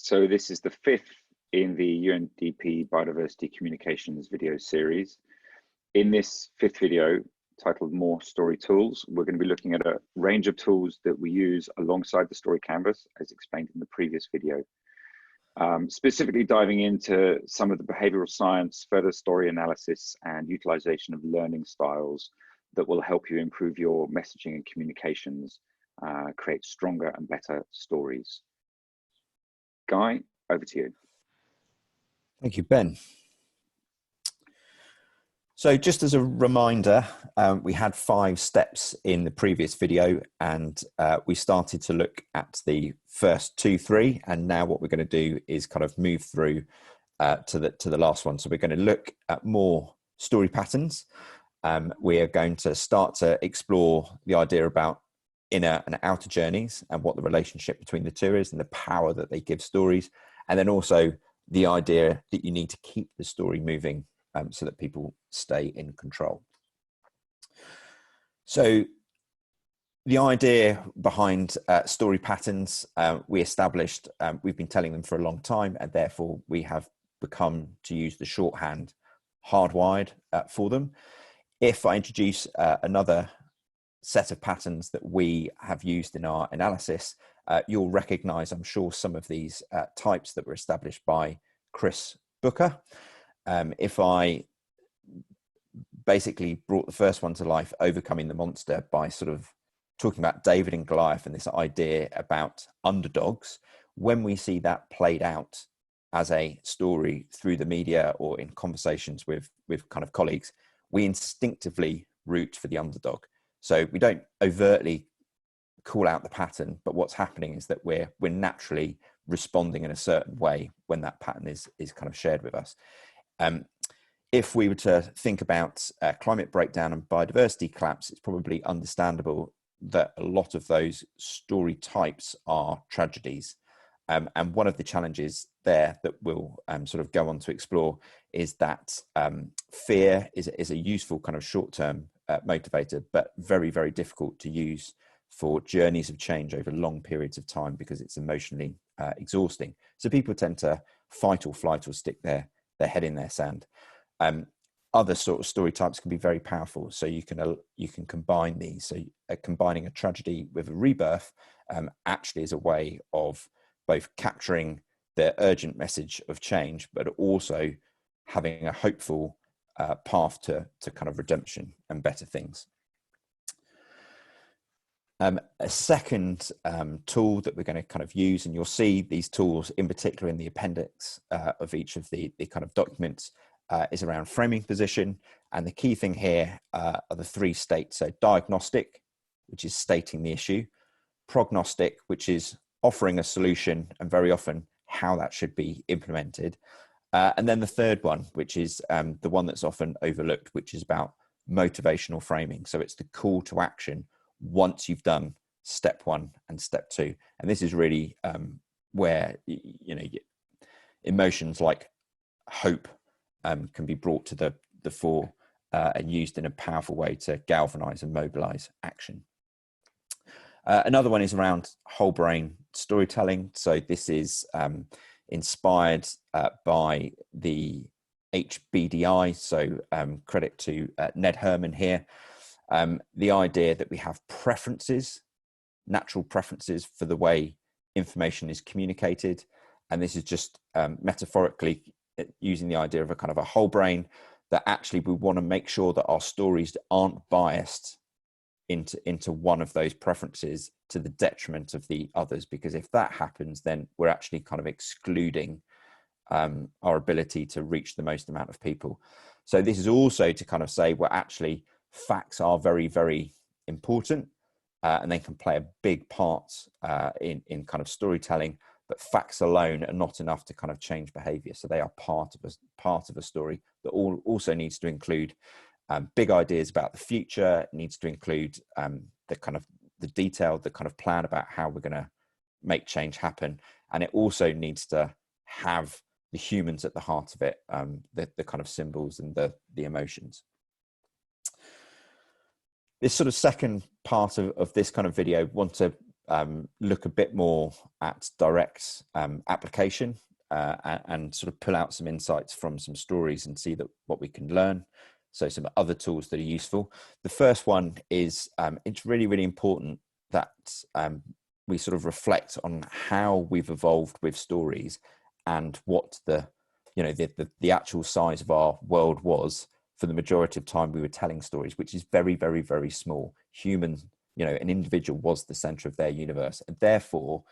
So this is the fifth in the UNDP Biodiversity Communications video series. In this fifth video, titled More Story Tools, we're going to be looking at a range of tools that we use alongside the story canvas, as explained in the previous video. Specifically diving into some of the behavioral science, further story analysis, and utilization of learning styles that will help you improve your messaging and communications, create stronger and better stories. Guy, over to you. Thank you, Ben. So just as a reminder, we had 5 steps in the previous video, and we started to look at the first 2, 3, and now what we're going to do is kind of move through to the last one. So we're going to look at more story patterns. We are going to start to explore the idea about inner and outer journeys and what the relationship between the two is and the power that they give stories, and then also the idea that you need to keep the story moving so that people stay in control. So the idea behind story patterns, we established, we've been telling them for a long time, and therefore we have become to use the shorthand hardwired for them. If I introduce another set of patterns that we have used in our analysis, you'll recognize, I'm sure, some of these types that were established by Chris Booker. If I basically brought the first one to life, overcoming the monster, by sort of talking about David and Goliath and this idea about underdogs, when we see that played out as a story through the media or in conversations with kind of colleagues, we instinctively root for the underdog. So we don't overtly call out the pattern, but what's happening is that we're naturally responding in a certain way when that pattern is kind of shared with us. If we were to think about climate breakdown and biodiversity collapse, it's probably understandable that a lot of those story types are tragedies. And one of the challenges there that we'll sort of go on to explore is that fear is a useful kind of short-term motivator, but very, very difficult to use for journeys of change over long periods of time because it's emotionally exhausting. So people tend to fight or flight or stick their head in their sand. Other sort of story types can be very powerful. So you can combine these. So combining a tragedy with a rebirth actually is a way of both capturing the urgent message of change, but also having a hopeful path to kind of redemption and better things. A second tool that we're going to kind of use, and you'll see these tools in particular in the appendix of each of the kind of documents, is around framing position. And the key thing here are the 3 states. So diagnostic, which is stating the issue; prognostic, which is offering a solution and very often how that should be implemented; and then the third one, which is the one that's often overlooked, which is about motivational framing. So it's the call to action once you've done step 1 and step 2. And this is really where emotions like hope can be brought to the fore and used in a powerful way to galvanize and mobilize action. Another one is around whole brain storytelling. So this is inspired by the HBDI. So credit to Ned Herman here. The idea that we have preferences, natural preferences for the way information is communicated. And this is just metaphorically using the idea of a kind of a whole brain, that actually we want to make sure that our stories aren't biased into one of those preferences to the detriment of the others, because if that happens, then we're actually kind of excluding our ability to reach the most amount of people. So this is also to kind of say, well, actually facts are very, very important and they can play a big part in kind of storytelling, but facts alone are not enough to kind of change behavior. So they are part of a story that also needs to include big ideas about the future. It needs to include the kind of the detailed, the kind of plan about how we're going to make change happen. And it also needs to have the humans at the heart of it, the kind of symbols and the emotions. This sort of second part of this kind of video, want to look a bit more at direct application and sort of pull out some insights from some stories and see that what we can learn. So some other tools that are useful. The first one is it's really, really important that we sort of reflect on how we've evolved with stories and what the actual size of our world was for the majority of time we were telling stories, which is very, very, very small. Humans, an individual was the center of their universe. And therefore,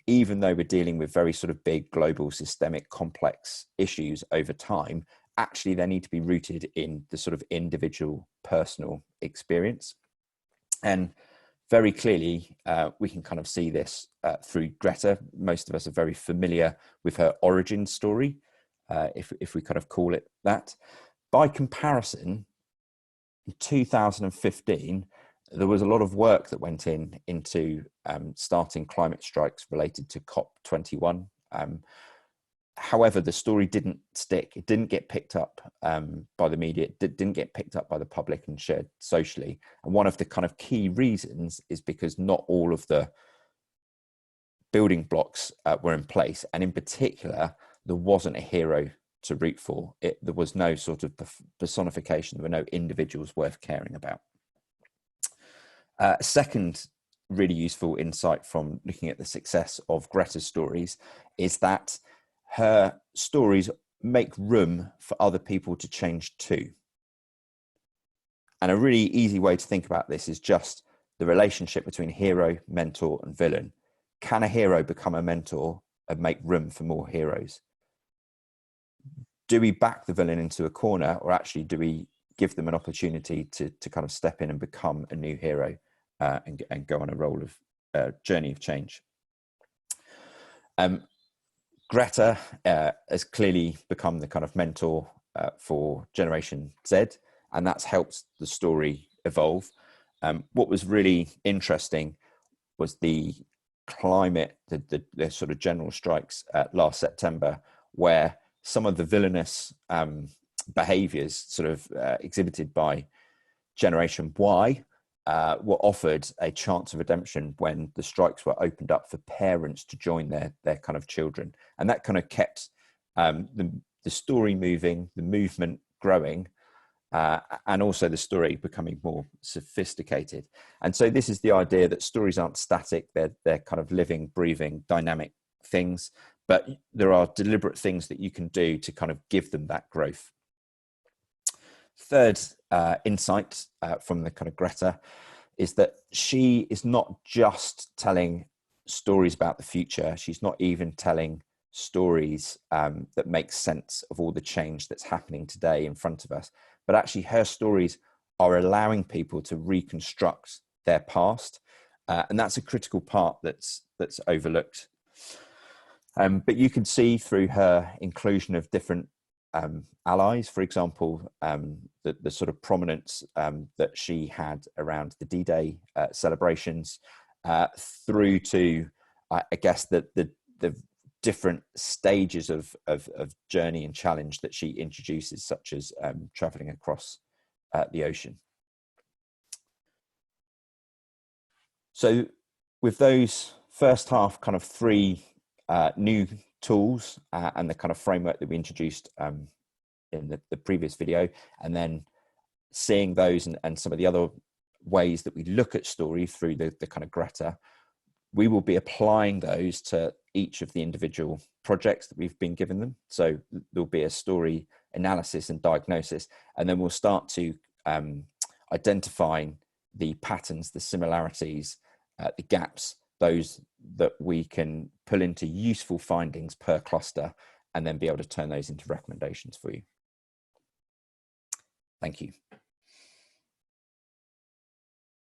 even though we're dealing with very sort of big, global, systemic, complex issues over time, actually they need to be rooted in the sort of individual personal experience. And very clearly, we can kind of see this through Greta. Most of us are very familiar with her origin story, if we kind of call it that. By comparison, in 2015, there was a lot of work that went into starting climate strikes related to COP21. However, the story didn't stick. It didn't get picked up by the media. It didn't get picked up by the public and shared socially. And one of the kind of key reasons is because not all of the building blocks were in place. And in particular, there wasn't a hero to root for. There was no sort of personification. There were no individuals worth caring about. A second really useful insight from looking at the success of Greta's stories is that her stories make room for other people to change too. And a really easy way to think about this is just the relationship between hero, mentor, and villain. Can a hero become a mentor and make room for more heroes? Do we back the villain into a corner, or actually do we give them an opportunity to kind of step in and become a new hero and go on a role of journey of change? Greta has clearly become the kind of mentor for Generation Z, and that's helped the story evolve. What was really interesting was the climate, the sort of general strikes last September, where some of the villainous behaviors sort of exhibited by Generation Y were offered a chance of redemption when the strikes were opened up for parents to join their kind of children. And that kind of kept the story moving, the movement growing, and also the story becoming more sophisticated. And so this is the idea that stories aren't static, they're kind of living, breathing, dynamic things, but there are deliberate things that you can do to kind of give them that growth. Third insight from the kind of Greta is that she is not just telling stories about the future. She's not even telling stories that make sense of all the change that's happening today in front of us, but actually her stories are allowing people to reconstruct their past. And that's a critical part that's overlooked. But you can see through her inclusion of different allies, for example, the sort of prominence that she had around the D-Day celebrations, through to, I guess, the different stages of journey and challenge that she introduces, such as traveling across the ocean. So with those first half kind of three new tools and the kind of framework that we introduced in the previous video, and then seeing those and some of the other ways that we look at story through the kind of Greta, we will be applying those to each of the individual projects that we've been given them. So there'll be a story analysis and diagnosis, and then we'll start to identifying the patterns, the similarities, the gaps, those that we can pull into useful findings per cluster, and then be able to turn those into recommendations for you. Thank you.